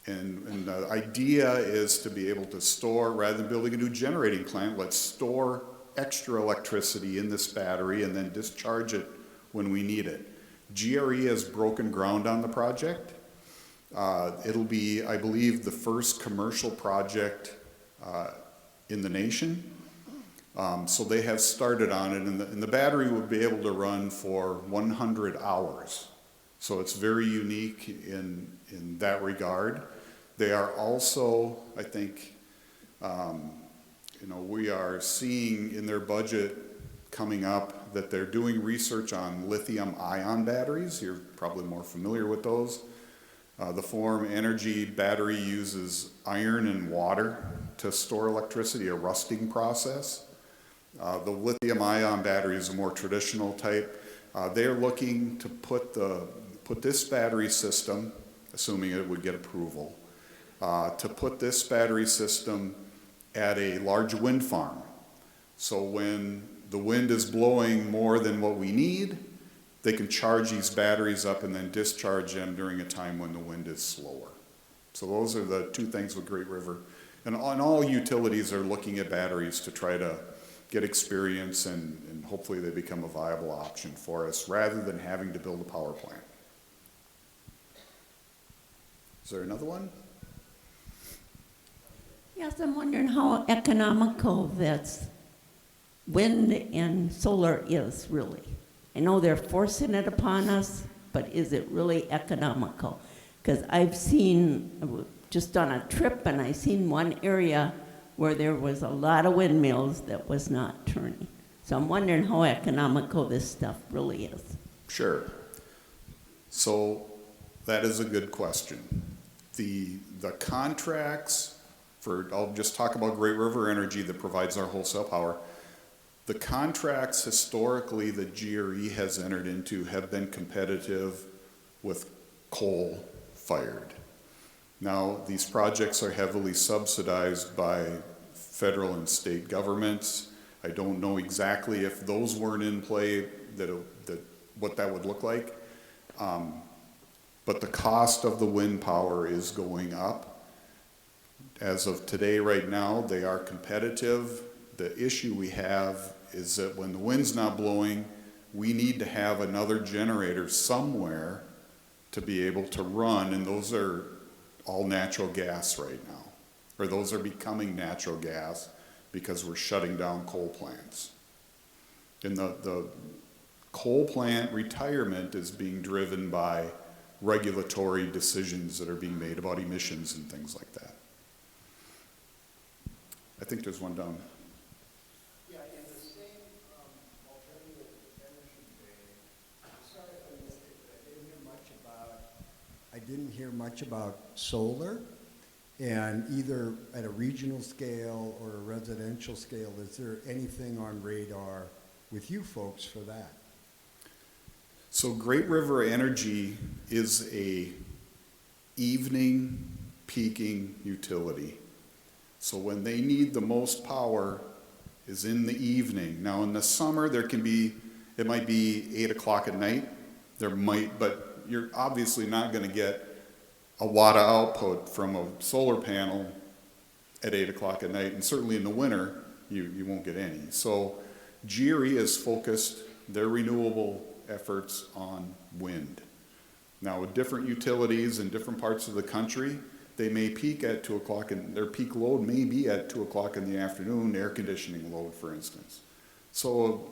And the idea is to be able to store, rather than building a new generating plant, let's store extra electricity in this battery and then discharge it when we need it. GRE has broken ground on the project. It'll be, I believe, the first commercial project in the nation. So they have started on it, and the battery will be able to run for 100 hours. So it's very unique in that regard. They are also, I think, we are seeing in their budget coming up that they're doing research on lithium-ion batteries. You're probably more familiar with those. The Form Energy battery uses iron and water to store electricity, a rusting process. The lithium-ion battery is a more traditional type. They're looking to put this battery system, assuming it would get approval, to put this battery system at a large wind farm. So when the wind is blowing more than what we need, they can charge these batteries up and then discharge them during a time when the wind is slower. So those are the two things with Great River. And all utilities are looking at batteries to try to get experience, and hopefully they become a viable option for us rather than having to build a power plant. Is there another one? Yes, I'm wondering how economical that's wind and solar is really. I know they're forcing it upon us, but is it really economical? Because I've seen, just on a trip, and I seen one area where there was a lot of windmills that was not turning. So I'm wondering how economical this stuff really is. Sure. So that is a good question. The contracts for, I'll just talk about Great River Energy that provides our wholesale power. The contracts historically that GRE has entered into have been competitive with coal-fired. Now, these projects are heavily subsidized by federal and state governments. I don't know exactly if those weren't in play, what that would look like. But the cost of the wind power is going up. As of today, right now, they are competitive. The issue we have is that when the wind's not blowing, we need to have another generator somewhere to be able to run, and those are all natural gas right now, or those are becoming natural gas because we're shutting down coal plants. And the coal plant retirement is being driven by regulatory decisions that are being made about emissions and things like that. I think there's one down. Yeah, in the same alternative energy vein, sorry if I missed it, but I didn't hear much about solar, and either at a regional scale or a residential scale, is there anything on radar with you folks for that? So Great River Energy is a evening peaking utility. So when they need the most power is in the evening. Now in the summer it might be 8 o'clock at night. But you're obviously not going to get a lot of output from a solar panel at 8 o'clock at night, and certainly in the winter you won't get any. So GRE is focused their renewable efforts on wind. Now with different utilities in different parts of the country, they may peak at 2 o'clock, and their peak load may be at 2 o'clock in the afternoon, air conditioning load, for instance. So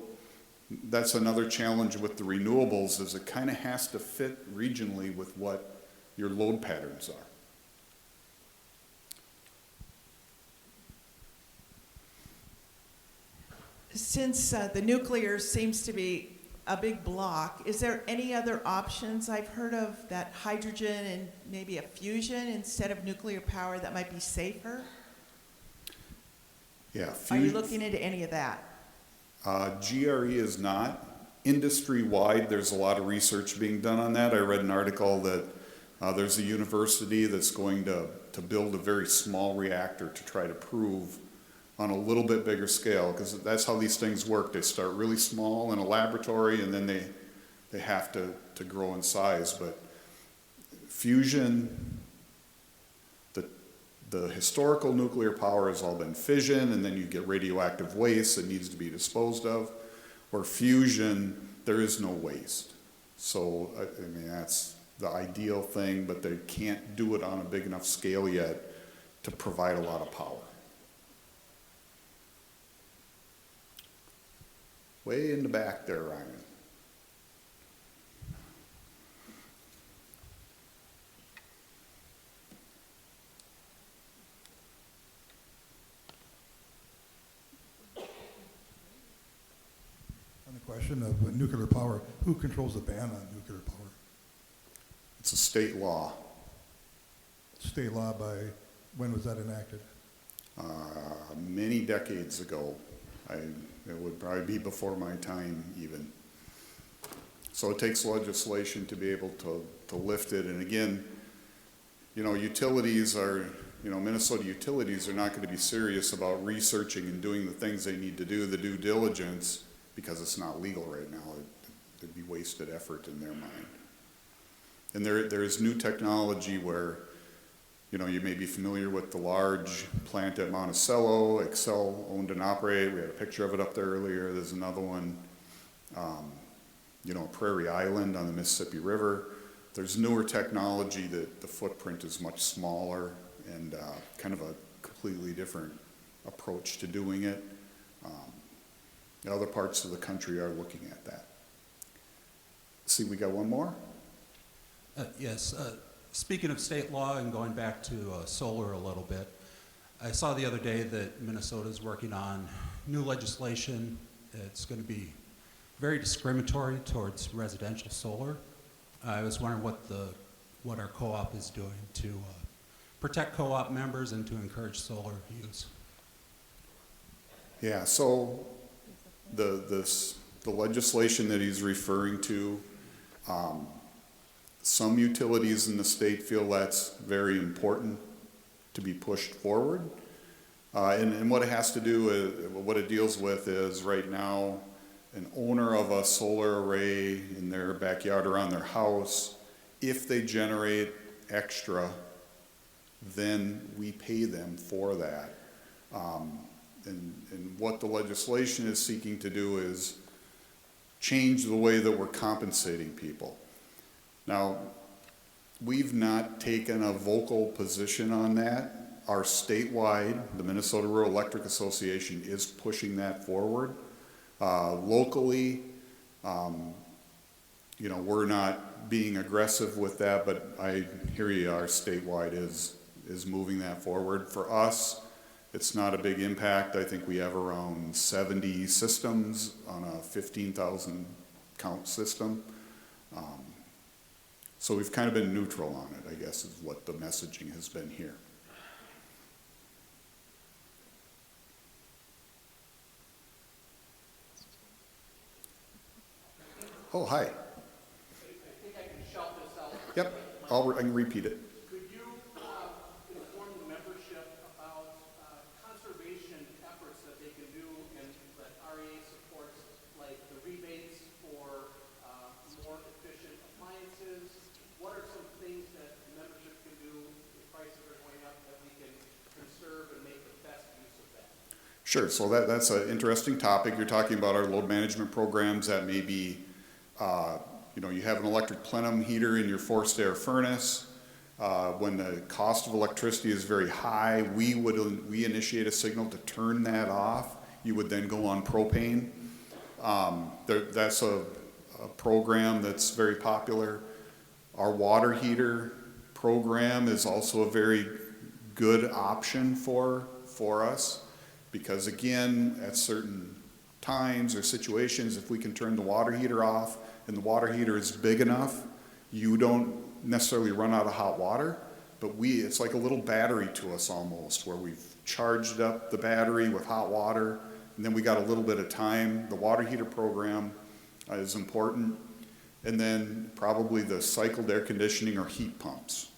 that's another challenge with the renewables, is it kind of has to fit regionally with what your load patterns are. since the nuclear seems to be a big block, is there any other options? I've heard of that hydrogen and maybe a fusion instead of nuclear power that might be safer. Yeah. Are you looking into any of that? GRE is not. Industry-wide, there's a lot of research being done on that. I read an article that there's a university that's going to build a very small reactor to try to prove on a little bit bigger scale, because that's how these things work. They start really small in a laboratory, and then they have to grow in size. But fusion, the historical nuclear power has all been fission, and then you get radioactive waste that needs to be disposed of. Or fusion, there is no waste. So, I mean, that's the ideal thing, but they can't do it on a big enough scale yet to provide a lot of power. Way in the back there, Ryan. On the question of nuclear power, who controls the ban on nuclear power? It's a state law. State law by, when was that enacted? Many decades ago. It would probably be before my time even. So it takes legislation to be able to lift it. And again, you know, utilities are, you know, Minnesota utilities are not going to be serious about researching and doing the things they need to do, the due diligence, because it's not legal right now. It'd be wasted effort in their mind. And there is new technology where, you know, you may be familiar with the large plant at Monticello. Excel owned and operated. We had a picture of it up there earlier. There's another one, you know, Prairie Island on the Mississippi River. There's newer technology that the footprint is much smaller and kind of a completely different approach to doing it. Other parts of the country are looking at that. See, we got one more? Yes. Speaking of state law and going back to solar a little bit, I saw the other day that Minnesota is working on new legislation. It's going to be very discriminatory towards residential solar. I was wondering what our co-op is doing to protect co-op members and to encourage solar use. Yeah, so the legislation that he's referring to, some utilities in the state feel that's very important to be pushed forward. And what it has to do, what it deals with is right now, an owner of a solar array in their backyard or on their house, if they generate extra, then we pay them for that. And what the legislation is seeking to do is change the way that we're compensating people. Now, we've not taken a vocal position on that. Our statewide, the Minnesota Rural Electric Association is pushing that forward. Locally, you know, we're not being aggressive with that, but I hear you, our statewide is moving that forward. For us, it's not a big impact. I think we have around 70 systems on a 15,000 count system. So we've kind of been neutral on it, I guess, is what the messaging has been here. Oh, hi. I think I can shout this out. Yep, I can repeat it. Could you inform the membership about conservation efforts that they can do and that REA supports, like the rebates for more efficient appliances? What are some things that the membership can do if prices are going up that we can conserve and make the best use of that? Sure, so that's an interesting topic. You're talking about our load management programs that may be, you know, you have an electric plenum heater in your forced air furnace. When the cost of electricity is very high, we initiate a signal to turn that off. You would then go on propane. That's a program that's very popular. Our water heater program is also a very good option for us because, again, at certain times or situations, if we can turn the water heater off and the water heater is big enough, you don't necessarily run out of hot water, but it's like a little battery to us almost, where we've charged up the battery with hot water, and then we got a little bit of time. The water heater program is important. And then probably the cycled air conditioning or heat pumps.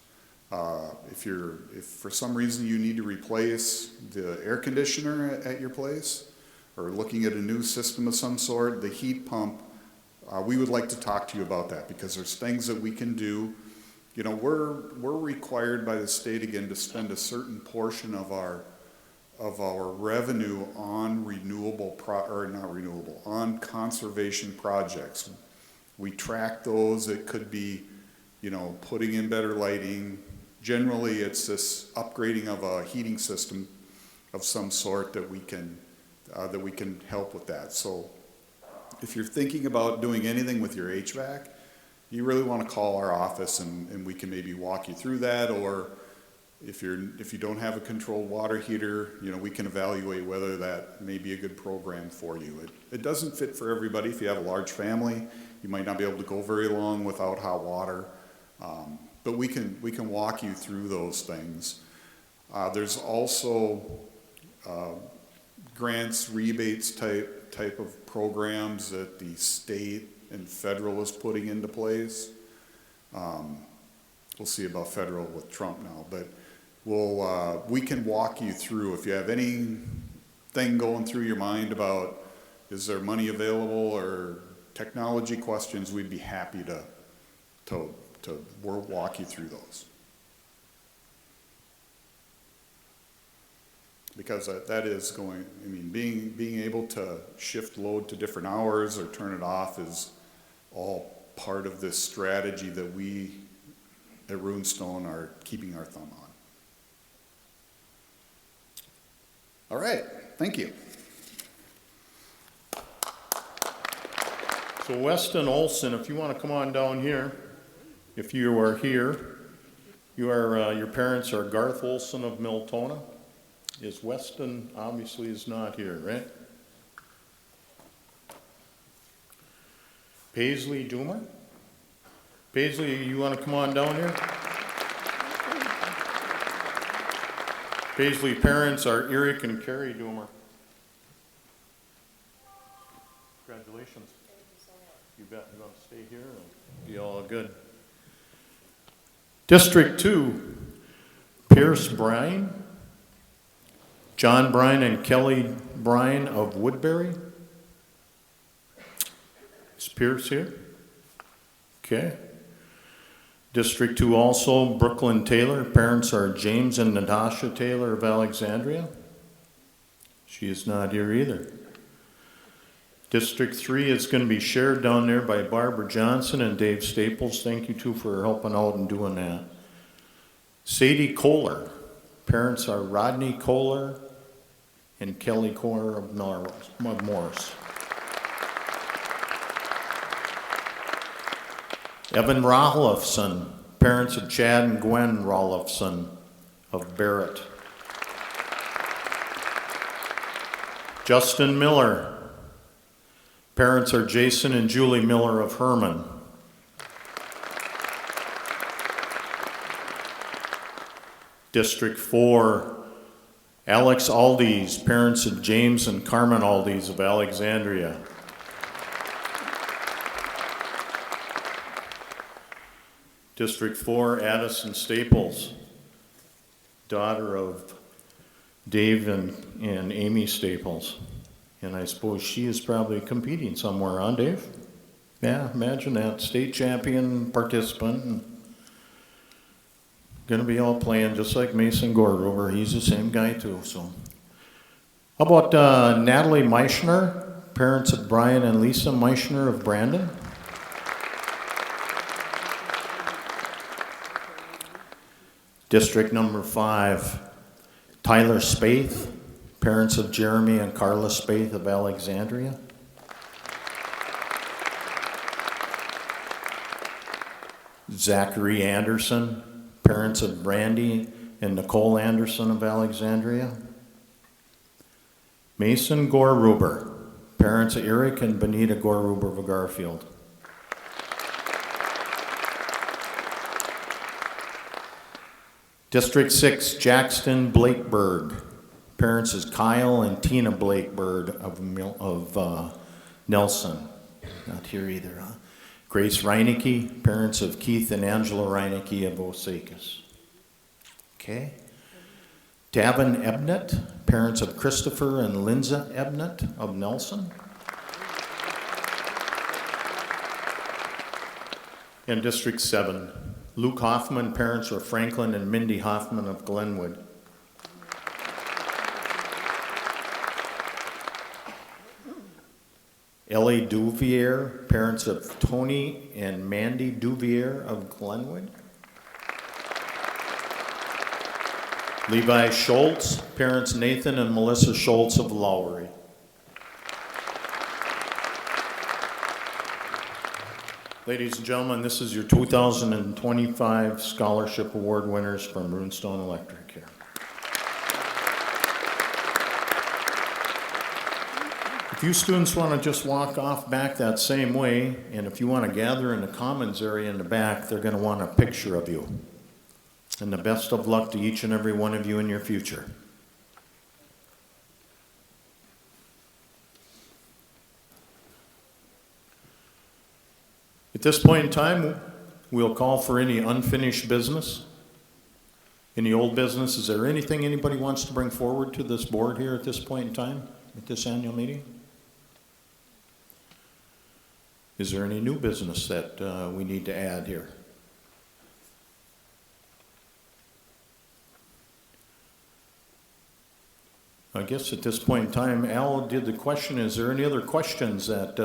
If for some reason you need to replace the air conditioner at your place, or looking at a new system of some sort, the heat pump, we would like to talk to you about that, because there's things that we can do. You know, we're required by the state again to spend a certain portion of our revenue on on conservation projects. We track those. It could be, you know, putting in better lighting. Generally, it's this upgrading of a heating system of some sort that we can help with that. So if you're thinking about doing anything with your HVAC, you really want to call our office, and we can maybe walk you through that. Or if you don't have a controlled water heater, you know, we can evaluate whether that may be a good program for you. It doesn't fit for everybody. If you have a large family, you might not be able to go very long without hot water, but we can walk you through those things. There's also grants, rebates type of programs that the state and federal is putting into place. We'll see about federal with Trump now, but we can walk you through. If you have anything going through your mind about, is there money available, or technology questions, we'd be happy to walk you through those. Because that is going, I mean, being able to shift load to different hours or turn it off is all part of this strategy that we at Runestone are keeping our thumb on. All right, thank you. So Weston Olson, if you want to come on down here, if you are here, your parents are Garth Olson of Miltona. Weston obviously is not here, right? Paisley Doomer? Paisley, you want to come on down here? Paisley parents are Eric and Carrie Doomer. Congratulations. You bet. You want to stay here and be all good. District 2, Pierce Bryan, John Bryan and Kelly Bryan of Woodbury. Is Pierce here? Okay. District 2 also, Brooklyn Taylor. Parents are James and Natasha Taylor of Alexandria. She is not here either. District 3 is going to be shared down there by Barbara Johnson and Dave Staples. Thank you two for helping out and doing that. Sadie Kohler. Parents are Rodney Kohler and Kelly Kohler of Morris. Evan Rolofson. Parents of Chad and Gwen Rolofson of Barrett. Justin Miller. Parents are Jason and Julie Miller of Herman. District 4, Alex Aldies, parents of James and Carmen Aldies of Alexandria. District 4, Addison Staples, daughter of Dave and Amy Staples. And I suppose she is probably competing somewhere, huh, Dave? Yeah, imagine that. State champion participant. And gonna be all playing just like Mason Gordover. He's the same guy too, so. How about Natalie Meischner, parents of Brian and Lisa Meischner of Brandon? District number 5, Tyler Spaeth, parents of Jeremy and Carla Spaeth of Alexandria. Zachary Anderson, parents of Brandy and Nicole Anderson of Alexandria. Mason Gorruber, parents of Eric and Benita Goruber of Garfield. District 6, Jackson Blakeberg. Parents is Kyle and Tina Blakeberg of Nelson. Not here either, huh? Grace Reinecke, parents of Keith and Angela Reinecke of Osakis. Okay. Davin Ebnett, parents of Christopher and Linda Ebnett of Nelson. And District 7, Luke Hoffman, parents of Franklin and Mindy Hoffman of Glenwood. Ellie Duvier, parents of Tony and Mandy Duvier of Glenwood. Levi Schultz, parents Nathan and Melissa Schultz of Lowry. Ladies and gentlemen, this is your 2025 Scholarship Award winners from Runestone Electric here. If you students want to just walk off back that same way, and if you want to gather in the commons area in the back, they're going to want a picture of you. And the best of luck to each and every one of you in your future. At this point in time, we'll call for any unfinished business. Any old business. Is there anything anybody wants to bring forward to this board here at this point in time, at this annual meeting? Is there any new business that we need to add here? I guess at this point in time, Al did the question. Is there any other questions that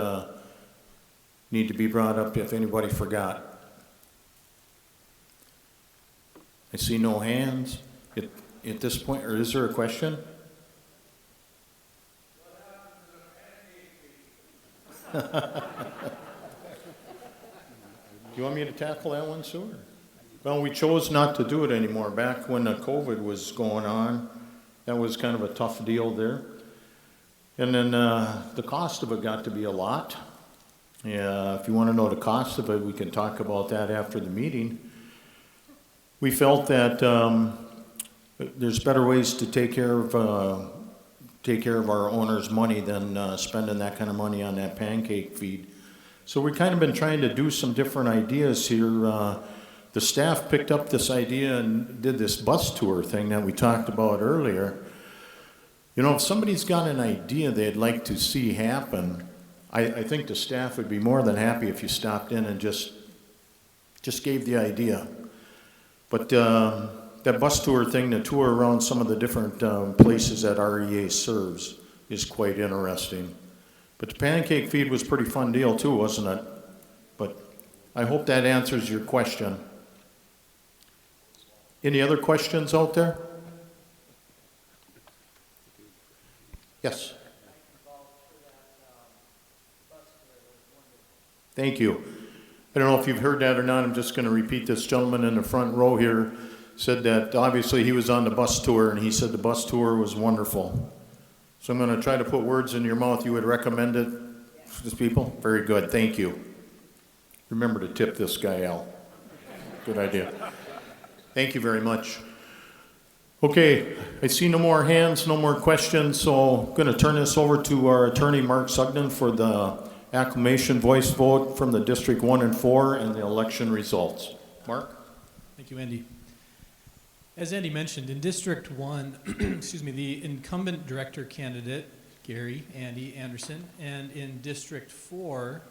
need to be brought up if anybody forgot? I see no hands at this point, or is there a question? Do you want me to tackle that one, Sue? Well, we chose not to do it anymore. Back when the COVID was going on, that was kind of a tough deal there. And then the cost of it got to be a lot. Yeah, if you want to know the cost of it, we can talk about that after the meeting. We felt that there's better ways to take care of our owners' money than spending that kind of money on that pancake feed. So we've kind of been trying to do some different ideas here. The staff picked up this idea and did this bus tour thing that we talked about earlier. You know, if somebody's got an idea they'd like to see happen, I think the staff would be more than happy if you stopped in and just gave the idea. But that bus tour thing, the tour around some of the different places that REA serves is quite interesting. But the pancake feed was a pretty fun deal too, wasn't it? But I hope that answers your question. Any other questions out there? Yes. Thank you. I don't know if you've heard that or not. I'm just going to repeat. This gentleman in the front row here said that obviously he was on the bus tour, and he said the bus tour was wonderful. So I'm going to try to put words in your mouth. You would recommend it to people? Very good. Thank you. Remember to tip this guy, Al. Good idea. Thank you very much. Okay, I see no more hands, no more questions, so I'm going to turn this over to our attorney, Mark Sugden, for the acclamation voice vote from the District 1 and 4 and the election results. Mark? Thank you, Andy. As Andy mentioned, in District 1, excuse me, the incumbent director candidate, Gary Andy Anderson, and in District 4,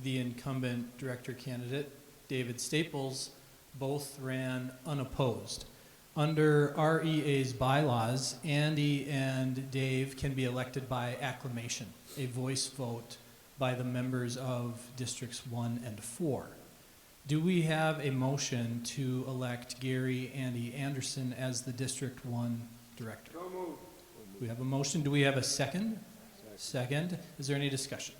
the incumbent director candidate, David Staples, both ran unopposed. Under REA's bylaws, Andy and Dave can be elected by acclamation, a voice vote by the members of Districts 1 and 4. Do we have a motion to elect Gary Andy Anderson as the District 1 director? So moved. We have a motion. Do we have a second? Second. Is there any discussion?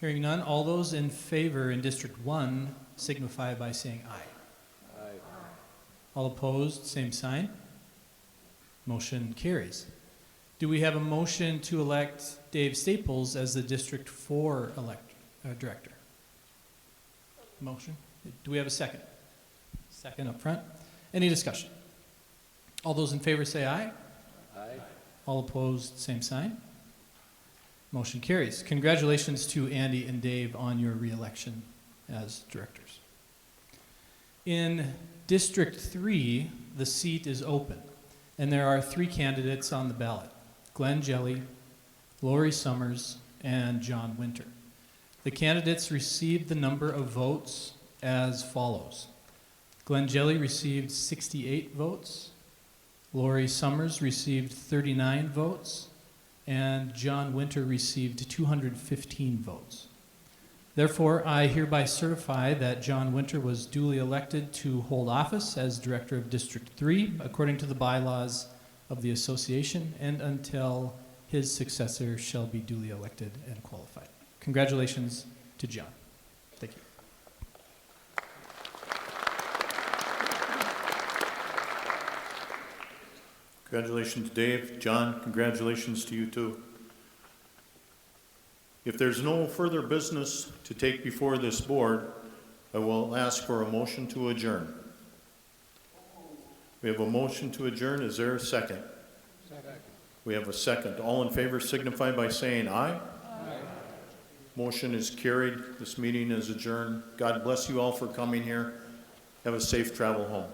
Hearing none, all those in favor in District 1 signify by saying aye. All opposed, same sign. Motion carries. Do we have a motion to elect Dave Staples as the District 4 director? Motion. Do we have a second? Second up front. Any discussion? All those in favor say aye. Aye. All opposed, same sign. Motion carries. Congratulations to Andy and Dave on your re-election as directors. In District 3, the seat is open, and there are 3 candidates on the ballot: Glenn Jelly, Lori Summers, and John Winter. The candidates received the number of votes as follows. Glenn Jelly received 68 votes, Lori Summers received 39 votes, and John Winter received 215 votes. Therefore, I hereby certify that John Winter was duly elected to hold office as Director of District 3 according to the bylaws of the association and until his successor shall be duly elected and qualified. Congratulations to John. Thank you. Congratulations, Dave. John, congratulations to you too. If there's no further business to take before this board, I will ask for a motion to adjourn. We have a motion to adjourn. Is there a second? Second. We have a second. All in favor signify by saying aye. Aye. Motion is carried. This meeting is adjourned. God bless you all for coming here. Have a safe travel home.